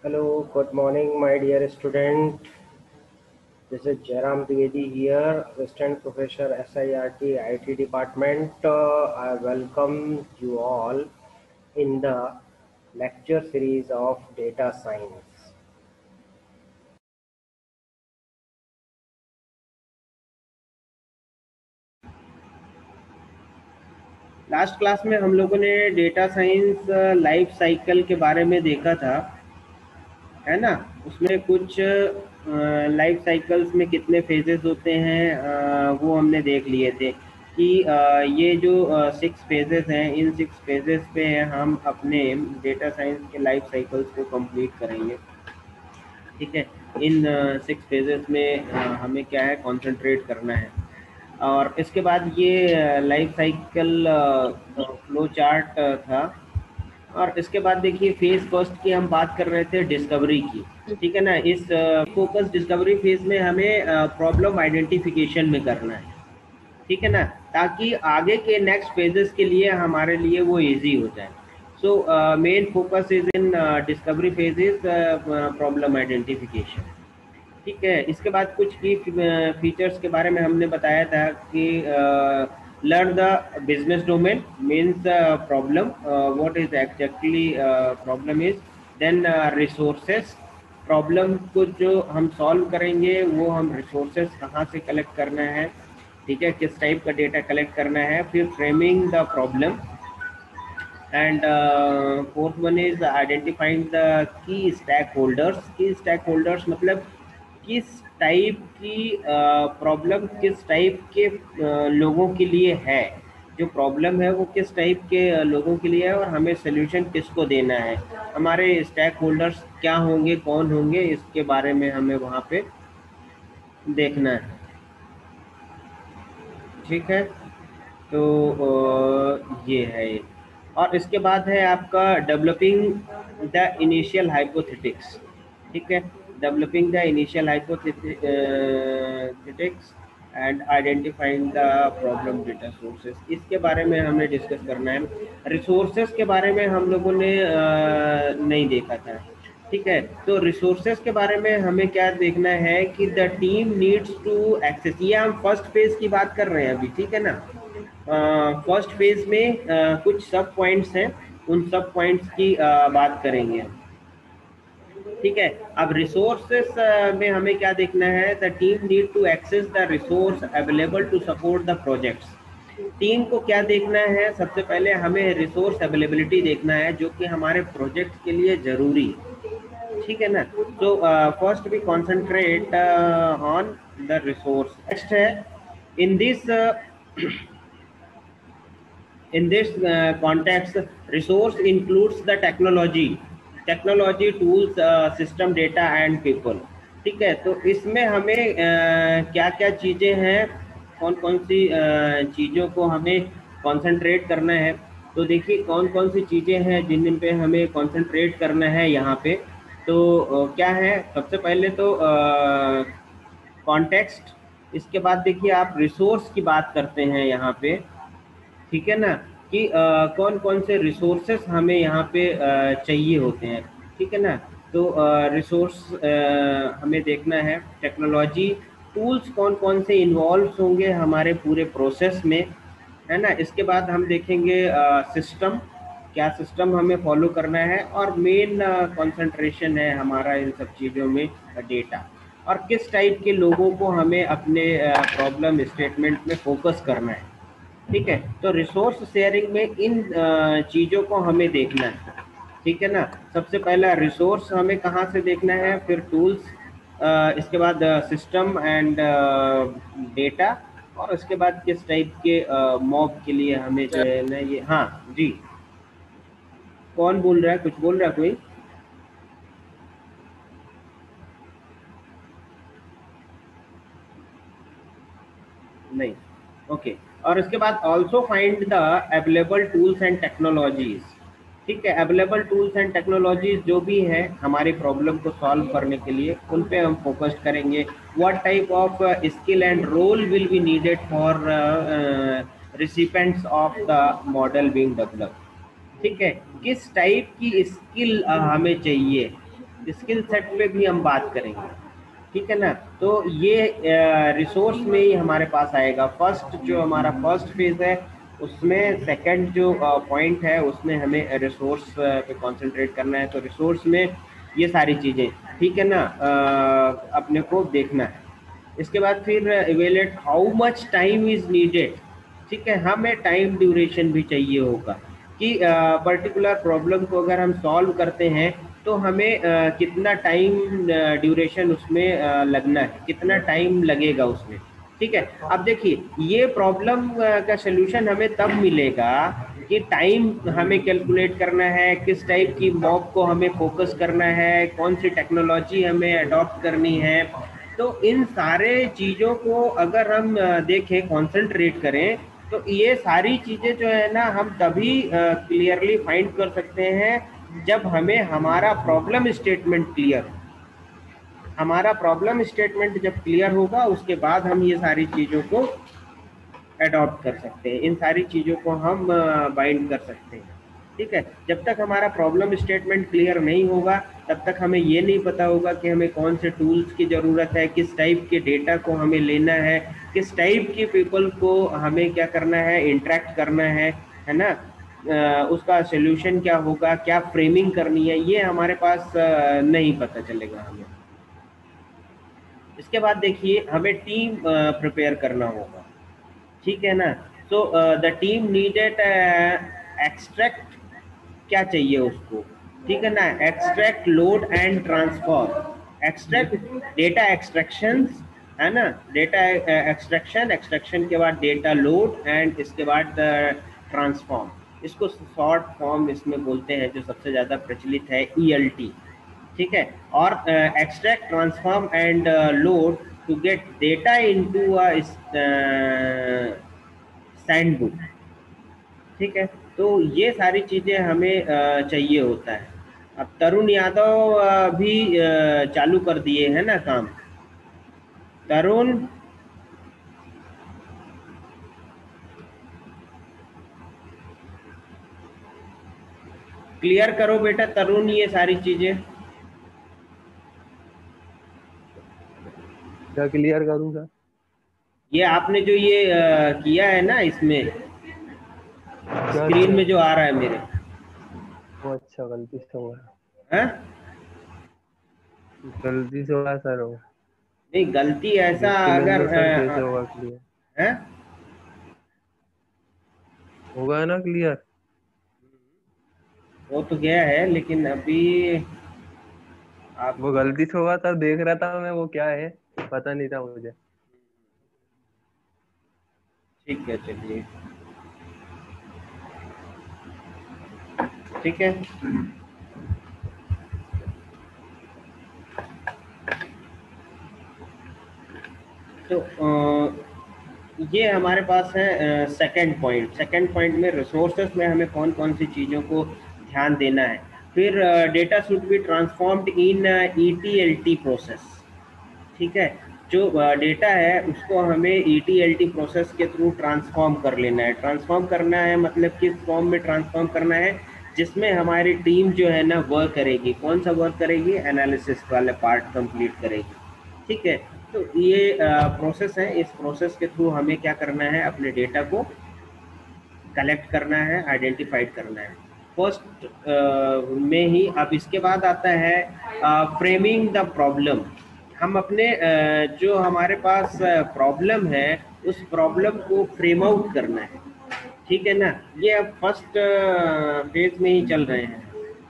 Hello, good morning, my dear student. This is Jairam Dwivedi here, Assistant Professor SIRT IT Department. I welcome you all in the lecture series of Data Science. Last class में हम लोगों ने data science life cycle के बारे में देखा था, है ना। उसमें कुछ लाइफ साइकिल्स में कितने फेजेस होते हैं वो हमने देख लिए थे कि ये जो 6 फेजेस हैं, इन 6 फेजेस पे हम अपने डेटा साइंस के लाइफ साइकिल्स को कंप्लीट करेंगे। ठीक है, इन 6 फेजेस में हमें क्या है, कंसंट्रेट करना है। और इसके बाद ये लाइफ साइकिल फ्लो चार्ट था। और इसके बाद देखिए फेज फर्स्ट की हम बात कर रहे थे, डिस्कवरी की। ठीक है ना। इस फोकस डिस्कवरी फेज में हमें प्रॉब्लम आइडेंटिफिकेशन में करना है। ठीक है ना, ताकि आगे के नेक्स्ट फेजेस के लिए हमारे लिए वो इजी हो जाए। So main focus is in discovery phase is problem identification. ठीक है, इसके बाद कुछ की फीचर्स के बारे में हमने बताया था कि learn the business domain means problem, what is exactly problem is. Then resources, problem को जो हम सॉल्व करेंगे वो हम रिसोर्सेस कहाँ से कलेक्ट करना है, ठीक है, किस टाइप का डेटा कलेक्ट करना है। फिर framing the problem and fourth one is identifying the की स्टैक होल्डर्स। की स्टैक होल्डर्स मतलब किस टाइप की प्रॉब्लम किस टाइप के लोगों के लिए है, जो प्रॉब्लम है वो किस टाइप के लोगों के लिए है और हमें सोल्यूशन किसको देना है। हमारे स्टैक होल्डर्स क्या होंगे, कौन होंगे, इसके बारे में हमें वहाँ पे देखना है। ठीक है, तो ये है ये। और इसके बाद है आपका डेवलपिंग द इनिशियल हाइपोथेटिक्स। ठीक है, developing the initial hypotheses and identifying the problem data sources, इसके बारे में हमें डिस्कस करना है। रिसोर्सेस के बारे में हम लोगों ने नहीं देखा था। ठीक है, तो रिसोर्सेस के बारे में हमें क्या देखना है कि the team needs to access, ये हम फर्स्ट फेज की बात कर रहे हैं अभी। ठीक है ना, फर्स्ट फेज में कुछ सब पॉइंट्स हैं, उन सब पॉइंट्स की बात करेंगे हम। ठीक है, अब रिसोर्सेस में हमें क्या देखना है, the team need to access the resource available to support the projects. Team को क्या देखना है, सबसे पहले हमें रिसोर्स अवेलेबिलिटी देखना है जो कि हमारे प्रोजेक्ट के लिए जरूरी है। ठीक है ना, तो first we concentrate on the resource. Next है, in this in this context, resource includes the technology tools, system data and people। ठीक है, तो इसमें हमें क्या क्या चीज़ें हैं, कौन कौन सी चीज़ों को हमें कंसंट्रेट करना है। तो देखिए कौन कौन सी चीज़ें हैं जिन पे हमें कंसंट्रेट करना है यहाँ पे। तो क्या है, सबसे पहले तो कॉन्टेक्स्ट। इसके बाद देखिए आप रिसोर्स की बात करते हैं यहाँ पे। ठीक है ना, कि कौन कौन से रिसोर्सेस हमें यहाँ पे चाहिए होते हैं। ठीक है ना, तो रिसोर्स हमें देखना है। टेक्नोलॉजी टूल्स कौन कौन से इन्वॉल्व होंगे हमारे पूरे प्रोसेस में, है ना। इसके बाद हम देखेंगे सिस्टम, क्या सिस्टम हमें फॉलो करना है, और मेन कंसंट्रेशन है हमारा इन सब चीज़ों में डेटा, और किस टाइप के लोगों को हमें अपने प्रॉब्लम स्टेटमेंट में फोकस करना है। ठीक है, तो रिसोर्स शेयरिंग में इन चीज़ों को हमें देखना है। ठीक है ना, सबसे पहला रिसोर्स हमें कहाँ से देखना है, फिर टूल्स, इसके बाद सिस्टम एंड डेटा, और उसके बाद किस टाइप के मॉब के लिए हमें जो है ना ये। हाँ जी, कौन बोल रहा है, कुछ बोल रहा है कोई? नहीं, ओके। और इसके बाद also find the available tools and technologies. ठीक है, अवेलेबल टूल्स एंड टेक्नोलॉजीज जो भी है हमारी प्रॉब्लम को सॉल्व करने के लिए, उन पे हम फोकस करेंगे। What type of skill and role will be needed for recipients of the model being developed. ठीक है, किस टाइप की स्किल हमें चाहिए, स्किल सेट पे भी हम बात करेंगे, ठीक है ना। तो ये रिसोर्स में ही हमारे पास आएगा। फर्स्ट जो हमारा फर्स्ट फेज है उसमें सेकंड जो पॉइंट है उसमें हमें रिसोर्स पे कंसंट्रेट करना है। तो रिसोर्स में ये सारी चीज़ें, ठीक है ना, अपने को देखना है। इसके बाद फिर evaluate how much time is needed, ठीक है। हमें टाइम ड्यूरेशन भी चाहिए होगा कि पर्टिकुलर प्रॉब्लम को अगर हम सॉल्व करते हैं तो हमें कितना टाइम ड्यूरेशन उसमें लगना है, कितना टाइम लगेगा उसमें, ठीक है। अब देखिए ये प्रॉब्लम का सलूशन हमें तब मिलेगा कि टाइम हमें कैलकुलेट करना है, किस टाइप की मॉब को हमें फोकस करना है, कौन सी टेक्नोलॉजी हमें अडॉप्ट करनी है। तो इन सारे चीज़ों को अगर हम देखें, कॉन्सेंट्रेट करें, तो ये सारी चीज़ें जो है ना हम तभी क्लियरली फाइंड कर सकते हैं जब हमें हमारा प्रॉब्लम स्टेटमेंट क्लियर हो। हमारा प्रॉब्लम स्टेटमेंट जब क्लियर होगा उसके बाद हम ये सारी चीज़ों को अडॉप्ट कर सकते हैं, इन सारी चीज़ों को हम बाइंड कर सकते हैं, ठीक है। जब तक हमारा प्रॉब्लम स्टेटमेंट क्लियर नहीं होगा तब तक हमें ये नहीं पता होगा कि हमें कौन से टूल्स की ज़रूरत है, किस टाइप के डेटा को हमें लेना है, किस टाइप के पीपल को हमें क्या करना है, इंटरेक्ट करना है ना। उसका सोल्यूशन क्या होगा, क्या फ्रेमिंग करनी है, ये हमारे पास नहीं पता चलेगा हमें। इसके बाद देखिए हमें टीम प्रिपेयर करना होगा, ठीक है ना। So the team needed extract, क्या चाहिए उसको, ठीक है ना, extract, load and transform. Extract data extraction, है ना, डेटा एक्सट्रैक्शन, एक्सट्रैक्शन के बाद डेटा लोड एंड इसके बाद ट्रांसफॉर्म। इसको शॉर्ट फॉर्म इसमें बोलते हैं जो सबसे ज़्यादा प्रचलित है, ELT, ठीक है। और extract, transform and load to get data into sandbox, ठीक है। तो ये सारी चीज़ें हमें चाहिए होता है। अब तरुण यादव भी चालू कर दिए हैं ना काम। तरुण, क्लियर करो बेटा तरुण ये सारी चीज़ें। क्या क्लियर करूँ सर? ये आपने जो ये किया है ना इसमें क्या स्क्रीन किया? में जो आ रहा है मेरे, वो अच्छा, गलती से हुआ। हैं? गलती से हुआ सर वो। नहीं गलती ऐसा देख के मिल अगर लो सर, कैसे होगा क्लियर? है, होगा ना क्लियर? वो तो गया है लेकिन अभी आप, वो गलती से हुआ सर, देख रहा था मैं वो क्या है, पता नहीं था मुझे। ठीक है चलिए, ठीक है। तो ये हमारे पास है सेकंड पॉइंट। सेकंड पॉइंट में रिसोर्सेस में हमें कौन कौन सी चीज़ों को ध्यान देना है। फिर data should be transformed in ETLT process, ठीक है। जो डेटा है उसको हमें ETLT प्रोसेस के थ्रू ट्रांसफॉर्म कर लेना है। ट्रांसफॉर्म करना है मतलब किस फॉर्म में ट्रांसफॉर्म करना है, जिसमें हमारी टीम जो है ना वर्क करेगी। कौन सा वर्क करेगी, एनालिसिस वाले पार्ट कंप्लीट करेगी, ठीक है। तो ये प्रोसेस है, इस प्रोसेस के थ्रू हमें क्या करना है, अपने डेटा को कलेक्ट करना है, आइडेंटिफाइड करना है फर्स्ट में ही। अब इसके बाद आता है फ्रेमिंग द प्रॉब्लम। हम अपने जो हमारे पास प्रॉब्लम है उस प्रॉब्लम को फ्रेम आउट करना है, ठीक है ना। ये अब फर्स्ट फेज में ही चल रहे हैं,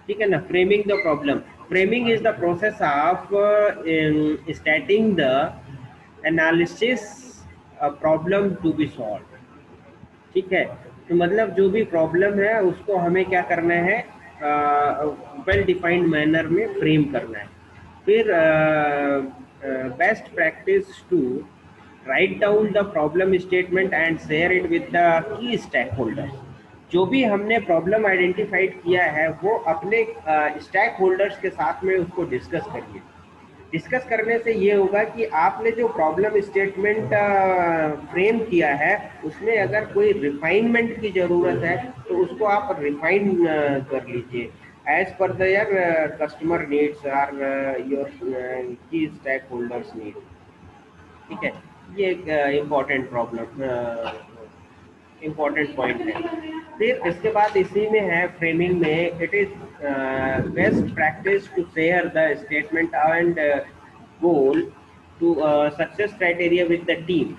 ठीक है ना। Framing the problem, framing is the process of starting the analysis problem to be solve, ठीक है। तो मतलब जो भी प्रॉब्लम है उसको हमें क्या करना है, वेल डिफाइंड मैनर में फ्रेम करना है। फिर best practice to write down the problem statement and share it with the key stakeholders. जो भी हमने प्रॉब्लम आइडेंटिफाइड किया है वो अपने स्टेक होल्डर्स के साथ में उसको डिस्कस करिए। डिस्कस करने से ये होगा कि आपने जो प्रॉब्लम स्टेटमेंट फ्रेम किया है उसमें अगर कोई रिफाइनमेंट की ज़रूरत है तो उसको आप रिफाइन कर लीजिए। as per their customer needs or your key stakeholders need. ठीक है, ये एक इम्पोर्टेंट प्रॉब्लम इम्पोर्टेंट पॉइंट है। फिर इसके बाद इसी में है फ्रेमिंग में, it is best practice to share the statement and goal to success criteria with the team.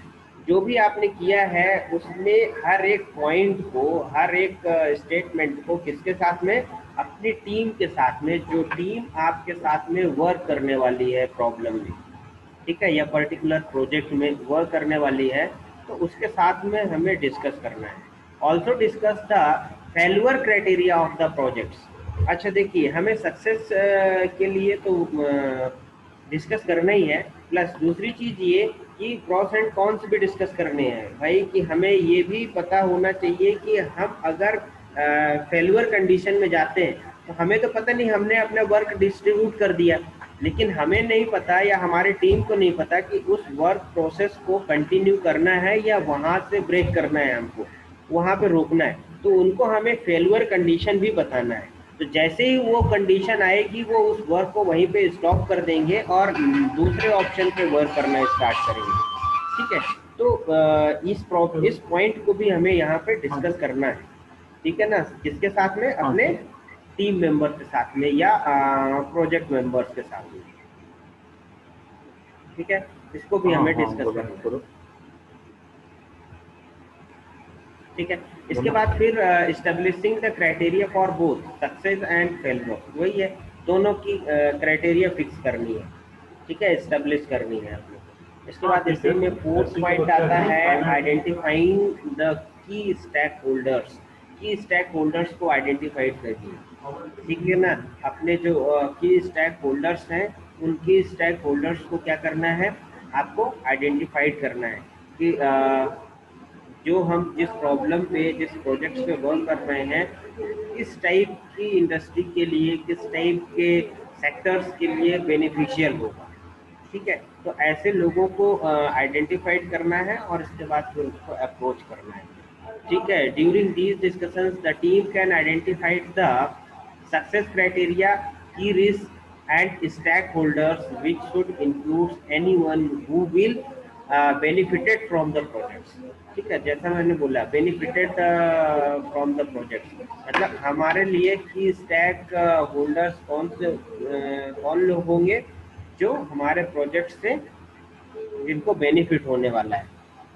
जो भी आपने किया है उसमें हर एक पॉइंट को, हर एक स्टेटमेंट को किसके साथ में, अपनी टीम के साथ में, जो टीम आपके साथ में वर्क करने वाली है प्रॉब्लम में, ठीक है, या पर्टिकुलर प्रोजेक्ट में वर्क करने वाली है, तो उसके साथ में हमें डिस्कस करना है। Also discuss the failure criteria of the projects. अच्छा देखिए, हमें सक्सेस के लिए तो डिस्कस करना ही है, प्लस दूसरी चीज़ ये कि प्रॉस एंड कॉन्स भी डिस्कस करने हैं भाई, कि हमें ये भी पता होना चाहिए कि हम अगर फेल्यूर कंडीशन में जाते हैं तो हमें तो पता नहीं, हमने अपना वर्क डिस्ट्रीब्यूट कर दिया, लेकिन हमें नहीं पता या हमारी टीम को नहीं पता कि उस वर्क प्रोसेस को कंटिन्यू करना है या वहाँ से ब्रेक करना है, हमको वहाँ पे रोकना है। तो उनको हमें फेल्यूर कंडीशन भी बताना है। तो जैसे ही वो कंडीशन आएगी वो उस वर्क को वहीं पे स्टॉप कर देंगे और दूसरे ऑप्शन पे वर्क करना स्टार्ट करेंगे। ठीक है, तो इस पॉइंट को भी हमें यहाँ पे डिस्कस करना है, ठीक है ना, किसके साथ में, अपने टीम मेंबर के साथ में या प्रोजेक्ट मेंबर्स के साथ में। ठीक है, इसको भी हमें डिस्कस करना है। ठीक है, इसके बाद फिर establishing the criteria for both success and failure, वही है, दोनों की क्राइटेरिया फिक्स करनी है, ठीक है, इस्टेब्लिश करनी है आप लोग को। इसके बाद इसी में फोर्थ पॉइंट आता है identifying the key stakeholders. Key stakeholders को आइडेंटिफाइड करिए, ठीक है ना, अपने जो की स्टेक होल्डर्स हैं उनकी स्टेक होल्डर्स को क्या करना है, आपको आइडेंटिफाइड करना है कि जो हम जिस प्रॉब्लम पे, जिस प्रोजेक्ट पे वर्क कर रहे हैं, किस टाइप की इंडस्ट्री के लिए, किस टाइप के सेक्टर्स के लिए बेनिफिशियल होगा। ठीक है, तो ऐसे लोगों को आइडेंटिफाइड करना है और इसके बाद फिर उसको अप्रोच करना है। ठीक है, during these discussions the team can identified the success criteria, की risk and stakeholders which should include anyone who will benefited from the projects। ठीक है, जैसा मैंने बोला बेनिफिटेड फ्रॉम द प्रोजेक्ट, मतलब हमारे लिए की स्टैक होल्डर्स कौन लोग होंगे, जो हमारे प्रोजेक्ट से जिनको बेनिफिट होने वाला है।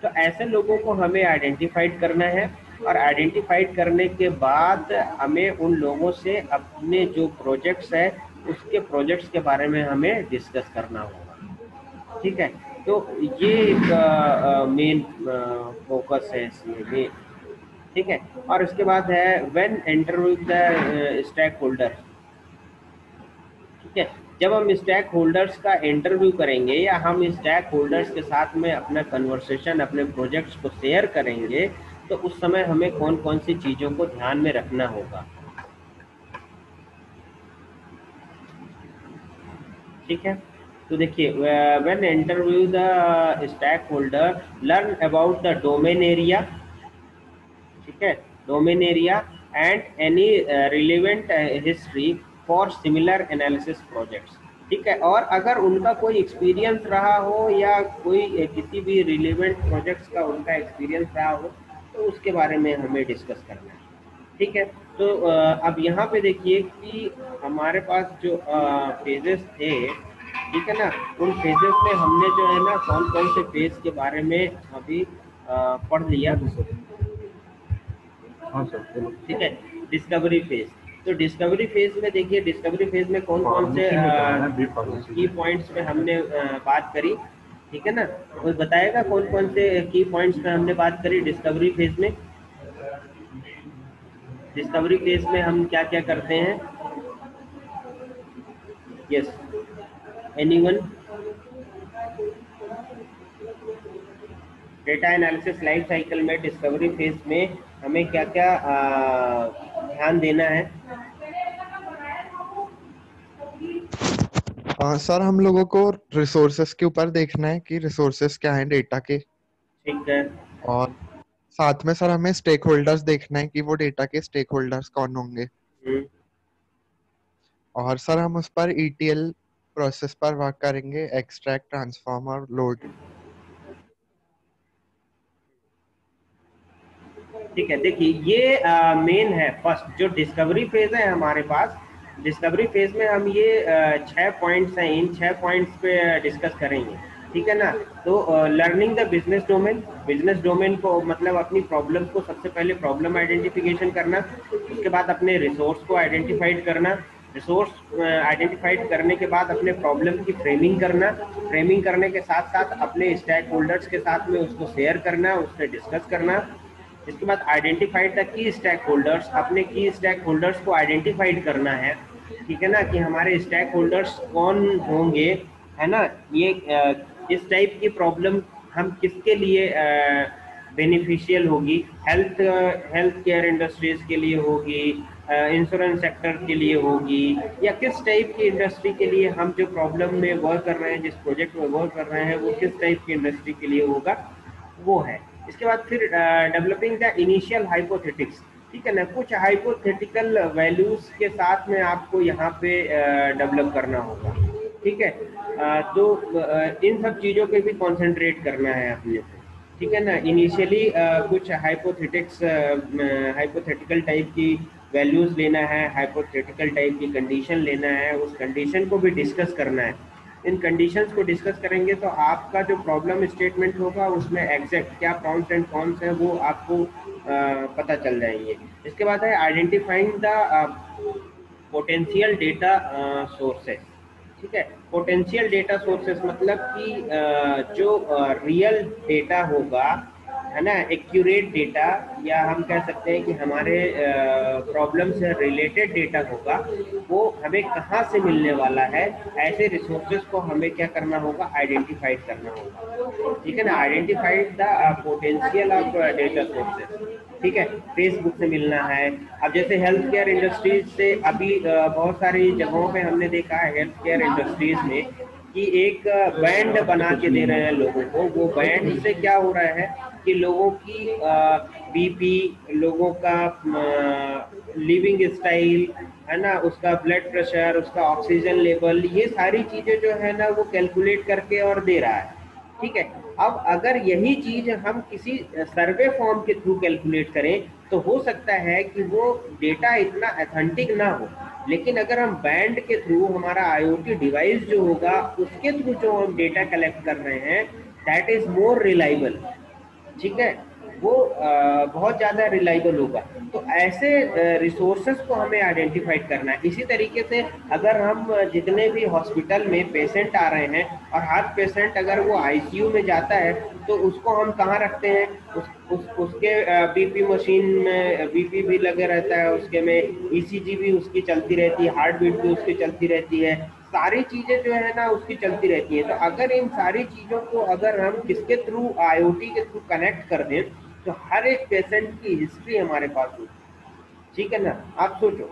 तो ऐसे लोगों को हमें आइडेंटिफाइड करना है और आइडेंटिफाइड करने के बाद हमें उन लोगों से अपने जो प्रोजेक्ट्स है उसके प्रोजेक्ट्स के बारे में हमें डिस्कस करना होगा। ठीक है, तो ये एक मेन फोकस है इसमें। ठीक है, और इसके बाद है when interview the stakeholder. ठीक है, जब हम स्टेक होल्डर्स का इंटरव्यू करेंगे या हम स्टेक होल्डर्स के साथ में अपना कन्वर्सेशन, अपने प्रोजेक्ट्स को शेयर करेंगे, तो उस समय हमें कौन कौन सी चीज़ों को ध्यान में रखना होगा। ठीक है, तो देखिए when interview the stack holder, learn about the domain area, ठीक है, domain area and any relevant history for similar analysis projects. ठीक है, और अगर उनका कोई एक्सपीरियंस रहा हो या कोई किसी भी रिलेवेंट प्रोजेक्ट्स का उनका एक्सपीरियंस रहा हो तो उसके बारे में हमें डिस्कस करना है। ठीक है, तो अब यहाँ पे देखिए कि हमारे पास जो फेजेस थे, ठीक है ना, उन फेजेस में हमने जो है ना कौन कौन से फेज के बारे में अभी पढ़ लिया। हाँ सर, ठीक है, डिस्कवरी फेज। तो डिस्कवरी फेज में देखिए, डिस्कवरी फेज में कौन कौन से की पॉइंट्स पे हमने बात करी, ठीक है ना, कोई बताएगा कौन कौन से की पॉइंट्स पे हमने बात करी डिस्कवरी फेज में। डिस्कवरी फेज में हम क्या क्या करते हैं, yes, anyone. Data analysis life cycle में डिस्कवरी फेज में हमें क्या क्या ध्यान देना है। सर हम लोगों को रिसोर्सेस के ऊपर देखना है कि रिसोर्सेस क्या हैं डेटा के। ठीक है, और साथ में सर हमें स्टेक होल्डर्स देखना है कि वो डेटा के स्टेक होल्डर्स कौन होंगे। और सर हम उस पर ETL प्रोसेस पर वर्क करेंगे, एक्सट्रैक्ट, ट्रांसफॉर्म और लोड। ठीक है, देखिए ये मेन है फर्स्ट जो डिस्कवरी फेज है हमारे पास। डिस्कवरी फेज में हम ये 6 पॉइंट्स हैं, इन 6 पॉइंट्स पे डिस्कस करेंगे, ठीक है ना। तो learning the business domain, business domain को मतलब अपनी प्रॉब्लम को सबसे पहले प्रॉब्लम आइडेंटिफिकेशन करना, उसके बाद अपने रिसोर्स को आइडेंटिफाइड करना, रिसोर्स आइडेंटिफाइड करने के बाद अपने प्रॉब्लम की फ्रेमिंग करना, फ्रेमिंग करने के साथ साथ अपने स्टेक होल्डर्स के साथ में उसको शेयर करना, उससे डिस्कस करना। इसके बाद identified the key stack holders, अपने की स्टैक होल्डर्स को आइडेंटिफाइड करना है, ठीक है ना, कि हमारे स्टैक होल्डर्स कौन होंगे, है ना। ये इस टाइप की प्रॉब्लम हम किसके लिए बेनिफिशियल होगी, हेल्थ केयर इंडस्ट्रीज के लिए होगी, इंश्योरेंस सेक्टर के लिए होगी, या किस टाइप की इंडस्ट्री के लिए हम जो प्रॉब्लम में वर्क कर रहे हैं, जिस प्रोजेक्ट में वर्क कर रहे हैं, वो किस टाइप की इंडस्ट्री के लिए होगा, वो है। इसके बाद फिर डेवलपिंग द इनिशियल हाइपोथेटिक्स, ठीक है ना, कुछ हाइपोथेटिकल वैल्यूज के साथ में आपको यहाँ पे डेवलप करना होगा, ठीक है। तो इन सब चीज़ों पे भी कंसंट्रेट करना है अपने को, ठीक है ना। इनिशियली कुछ हाइपोथेटिकल टाइप की वैल्यूज लेना है, हाइपोथेटिकल टाइप की कंडीशन लेना है, उस कंडीशन को भी डिस्कस करना है। इन कंडीशंस को डिस्कस करेंगे तो आपका जो प्रॉब्लम स्टेटमेंट होगा उसमें एग्जैक्ट क्या प्रॉन्स एंड कॉन्स है वो आपको पता चल जाएंगे। इसके बाद है identifying the potential data sources, ठीक है। पोटेंशियल डेटा सोर्सेस मतलब कि जो रियल डेटा होगा, है ना, एक्यूरेट डेटा, या हम कह सकते हैं कि हमारे प्रॉब्लम से रिलेटेड डेटा होगा, वो हमें कहाँ से मिलने वाला है, ऐसे रिसोर्सेज को हमें क्या करना होगा, आइडेंटिफाइड करना होगा, ठीक है ना। Identified the potential of data sources, ठीक है। फेसबुक से मिलना है। अब जैसे हेल्थ केयर इंडस्ट्रीज से अभी बहुत सारी जगहों पे हमने देखा है हेल्थ केयर इंडस्ट्रीज में कि एक बैंड बना के दे रहे हैं लोगों को। वो बैंड से क्या हो रहा है कि लोगों की बीपी, लोगों का लिविंग स्टाइल, है ना, उसका ब्लड प्रेशर, उसका ऑक्सीजन लेवल, ये सारी चीज़ें जो है ना वो कैलकुलेट करके और दे रहा है, ठीक है। अब अगर यही चीज हम किसी सर्वे फॉर्म के थ्रू कैलकुलेट करें तो हो सकता है कि वो डेटा इतना ऑथेंटिक ना हो, लेकिन अगर हम बैंड के थ्रू, हमारा IoT डिवाइस जो होगा उसके थ्रू जो हम डेटा कलेक्ट कर रहे हैं, दैट इज मोर रिलायबल, ठीक है। वो बहुत ज़्यादा रिलायबल होगा। तो ऐसे रिसोर्सेज को हमें आइडेंटिफाइड करना है। इसी तरीके से अगर हम जितने भी हॉस्पिटल में पेशेंट आ रहे हैं और हर पेशेंट अगर वो ICU में जाता है तो उसको हम कहाँ रखते हैं, उसके BP मशीन में BP भी लगे रहता है, उसके में ECG भी उसकी चलती रहती है, हार्ट बीट भी उसकी चलती रहती है, सारी चीजें जो है ना उसकी चलती रहती है। तो अगर इन सारी चीजों को अगर हम किसके थ्रू, IoT के थ्रू कनेक्ट कर दें तो हर एक पेशेंट की हिस्ट्री हमारे पास होगी, ठीक है ना। आप सोचो,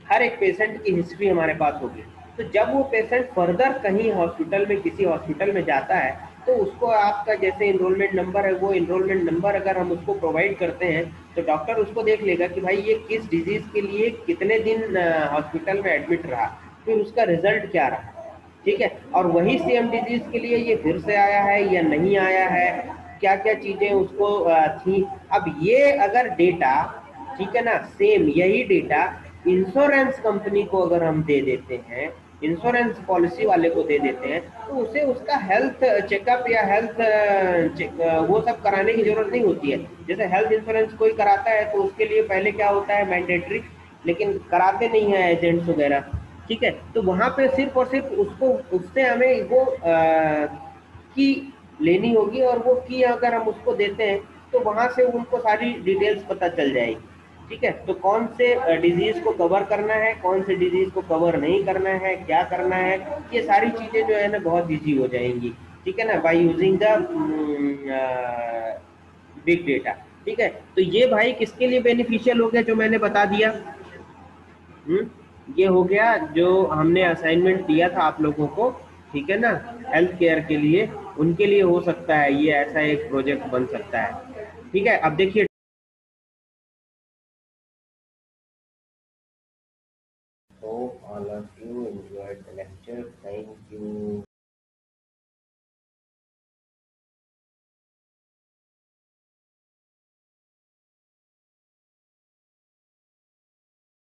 हर एक पेशेंट की हिस्ट्री हमारे पास होगी। तो जब वो पेशेंट फर्दर कहीं हॉस्पिटल में, किसी हॉस्पिटल में जाता है तो उसको आपका जैसे इनरोलमेंट नंबर है, वो इनरोलमेंट नंबर अगर हम उसको प्रोवाइड करते हैं तो डॉक्टर उसको देख लेगा कि भाई ये किस डिजीज के लिए कितने दिन हॉस्पिटल में एडमिट रहा, फिर उसका रिजल्ट क्या रहा, ठीक है। और वही सेम डिजीज के लिए ये फिर से आया है या नहीं आया है, क्या क्या चीजें उसको थी। अब ये अगर डेटा, ठीक है ना, सेम यही डेटा इंश्योरेंस कंपनी को अगर हम दे देते हैं, इंश्योरेंस पॉलिसी वाले को दे देते हैं, तो उसे उसका हेल्थ चेकअप या हेल्थ वो सब कराने की जरूरत नहीं होती है। जैसे हेल्थ इंश्योरेंस कोई कराता है तो उसके लिए पहले क्या होता है, मैंडेटरी, लेकिन कराते नहीं है एजेंट्स वगैरह, ठीक है। तो वहाँ पे सिर्फ और सिर्फ उसको, उससे हमें वो की लेनी होगी, और वो की अगर हम उसको देते हैं तो वहाँ से उनको सारी डिटेल्स पता चल जाएगी, ठीक है। तो कौन से डिजीज को कवर करना है, कौन से डिजीज को कवर नहीं करना है, क्या करना है, ये सारी चीज़ें जो है ना बहुत इजी हो जाएंगी, ठीक है ना, by using the big data, ठीक है। तो ये भाई किसके लिए बेनिफिशियल हो गया जो मैंने बता दिया। ये हो गया जो हमने असाइनमेंट दिया था आप लोगों को, ठीक है ना, हेल्थ केयर के लिए, उनके लिए हो सकता है ये ऐसा एक प्रोजेक्ट बन सकता है, ठीक है। अब देखिए तो कंप्यूटर साइंस